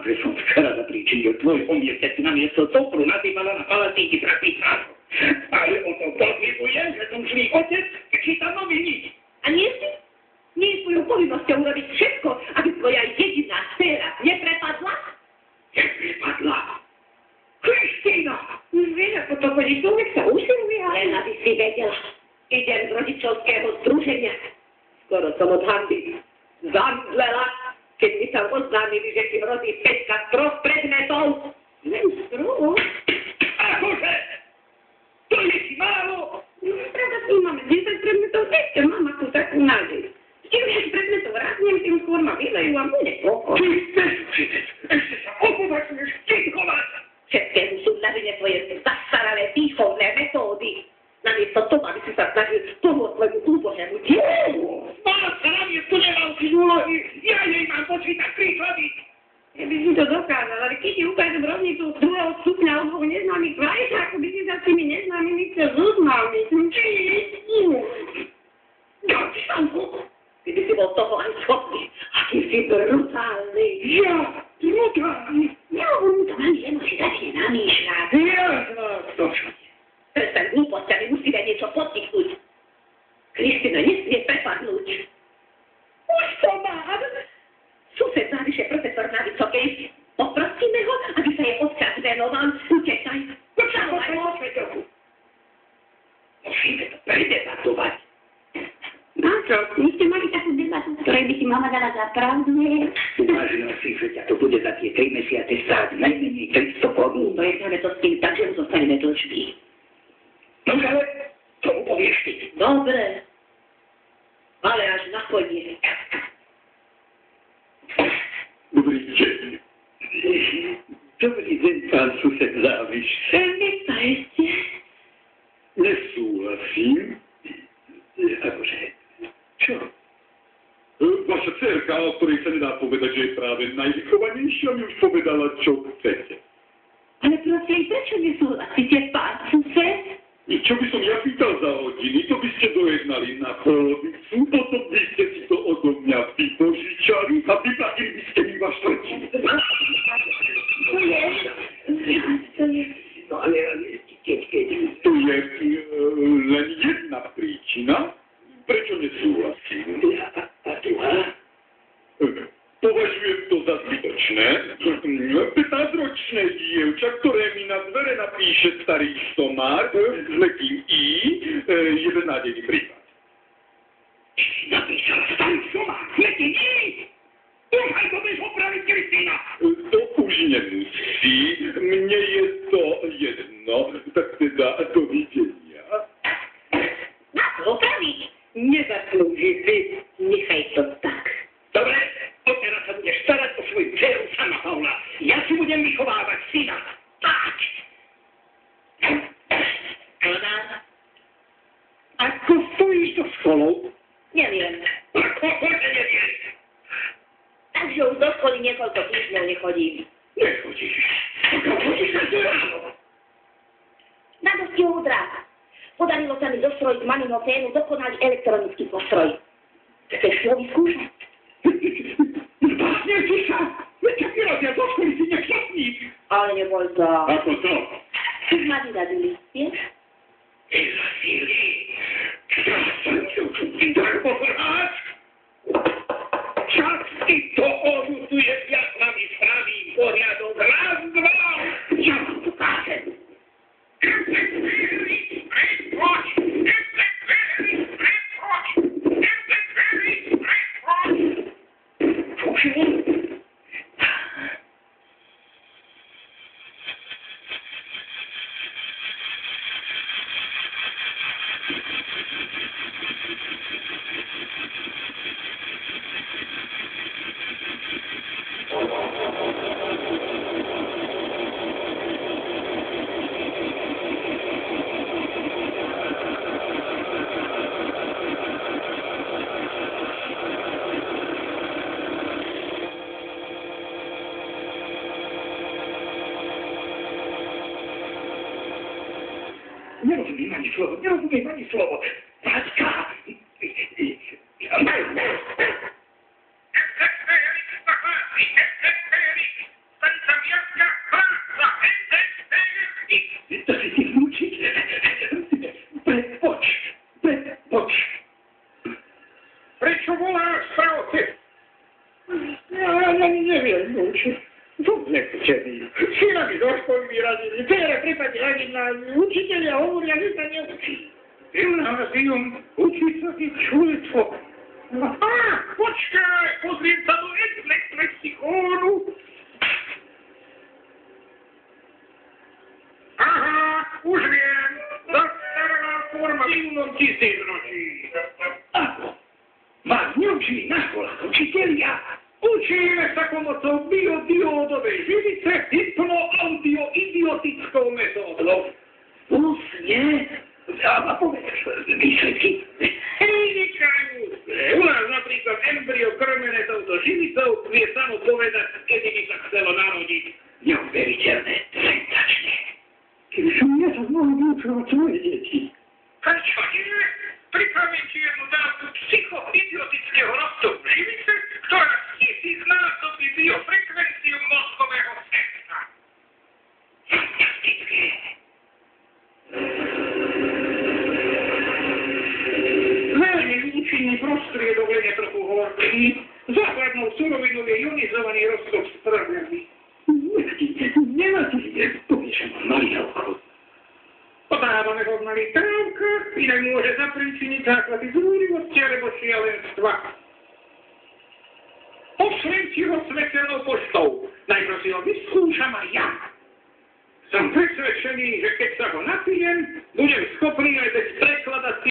že som včera zapríčinil tvoj omier, keď si namiesto cukru nadývala na palacíky trapicáru. Ale o to podlibujem, že som zlý otec, čítam noviny. A nie si? Nie je tvojou povinnosťou urobiť všetko, aby tvoja jediná dcéra neprepadla? Neprepadla? Kristína! Už vieš, ako to chodí, človek sa usiluje. Len aby si vedela. Idem z rodičovského združenia. Skoro som od hanby zamzlela, keď mi sa oznámili, že ti rodí Peťka z 3 predmetov. Len z 3? Akože? To je ti málo? Pravda, tu máme 10 predmetov, ešte mám akú takú nádej. Čím viac predmetov ráznem, tým skôr ma vylejú a bude pokoj. Ty bezúčitec, ešte sa opovažuješ vtipkovať. Všetkému sú na vine tvoje zastaralé výchovné metódy. Namiesto toho, aby si sa snažil pomôcť svojmu úbohému dielu. Máš sa na miesto nemal si úlohy, ja jej mám počítať príklady. Ja by si to dokázal, ale keď ti ukážem rovnicu druhého stupňa o dvoch neznámych kvalitách, ako by si sa s tými neznámymi chcel zoznámiť. Ja ti samku. Ty by si bol toho aj schopný, aký si brutálny. Ja, brutálny. Nehovorím to ani jednoznačne namýšľať. Ja znám to, čo nie. Prestaň hlúpostiami, musíme niečo podniknúť. Kristina nesmie prepadnúť. Už to mám. Sused návyše profesor na Vysokej. Poprosíme ho, aby sa jej odčas venoval. Utekaj. Počkaj, Sveťoku. Musíme to predebatovať. No čo, vy ste mali takú debatu, ktorej by si mama dala za pravdu, nie? Uvažil si, že ťa to bude za tie 3 mesiace stáť najmenej 300 korún. Pojednáme to s tým tak, že zostaneme dlžby. No ale, tomu povieš ty. Dobre. Ale až nakoniec. Dobrý deň. Dobrý deň, pán sused Záviš. Vypajte. Nesúhlasím. Akože, čo? Vaša dcerka, o ktorej sa nedá povedať, že je práve najvychovanejšia, mi už povedala, čo chcete. Ale prosím, prečo nesúhlasíte, pán sused? Čo by som ja pýtal za hodiny, to by ste dojednali na polovicu, potom by ste si to odo mňa vypožičali a vyplatili by ste mi vaš štvrtinu. No ale keď tu je len jedna príčina, prečo nesúhlasím? A druhá? Považujem to za zbytočné. 15-ročné dievča, ktoré mi na dvere napíše starý stomár s letím I, je beznádejný prípad. Napísala starý stomár s letím I? Dúfaj, to budeš opraviť, Kristína! To už nemusí. Mne je to jedno. Tak teda, dovidenia. Na to opraviť? Nezaslúži si. Nechaj to tak. Dobre, odteraz sa budeš starať o svoju dceru sama, Paula. Ja si budem vychovávať syna. Tak. Ona? Ako stojíš to školou? Neviem. Ako nevieš? Takže už do školy niekoľko týždňov nechodím. Nechodíš. Chodíš každé ráno. Na dosti údra. Podarilo sa mi zostrojiť mamino fénu dokonalý elektronický postroj. Chceš si ho vyskúšať? Zbásne si sa. Veď ťa vyrazia do školy si nechťatník. Ale neboj to. Ako to? Už ma vyradili, vieš? Vyrazili. Krásne, ty darmohráč. Čas ty to odutuješ, ja s vami spravím poriadok. Raz, dva. Ja vám ukážem. Nerozumiem ani slovo. Taťka! učiteľia hovoria, že sa neučí. Gymnázium, učí sa ich čuletvo. Počkaj, pozriem sa do lexikónu. Aha, už viem. Zastaralá forma minulom tisícročí. Ako? Vás neučí na školách učitelia? Učíme sa pomocou biodiódovej živice hypnoaudioidiotickou metódou. Úsne? A povedz, výsledky? Vynikajú. U nás napríklad embryo krmené touto živicou vie samo povedať, kedy by sa chcelo narodiť. Neuveriteľné, senzačné. Keby som ja sa mohol vyučovať svoje deti. Prečo nie? Pripravím ti jednu dávku psychoidiotického roztoku živice, ktorá 1000-násobí biofrekvenciu mozgového centra. Fantastické. Veľmi účinný prostriedok, len je trochu horký. Základnou surovinou je ionizovaný roztok stravňami. Nevadí, poviem Marielko. Podávame ho na litrávka, inak môže zapríčiniť základy zúrivosti alebo šialenstva. Pošlem ti ho svetelnou poštou. Najprv si ho vyskúšam aj ja. Som presvedčený, že keď sa ho napijem, budem schopný aj bez preklada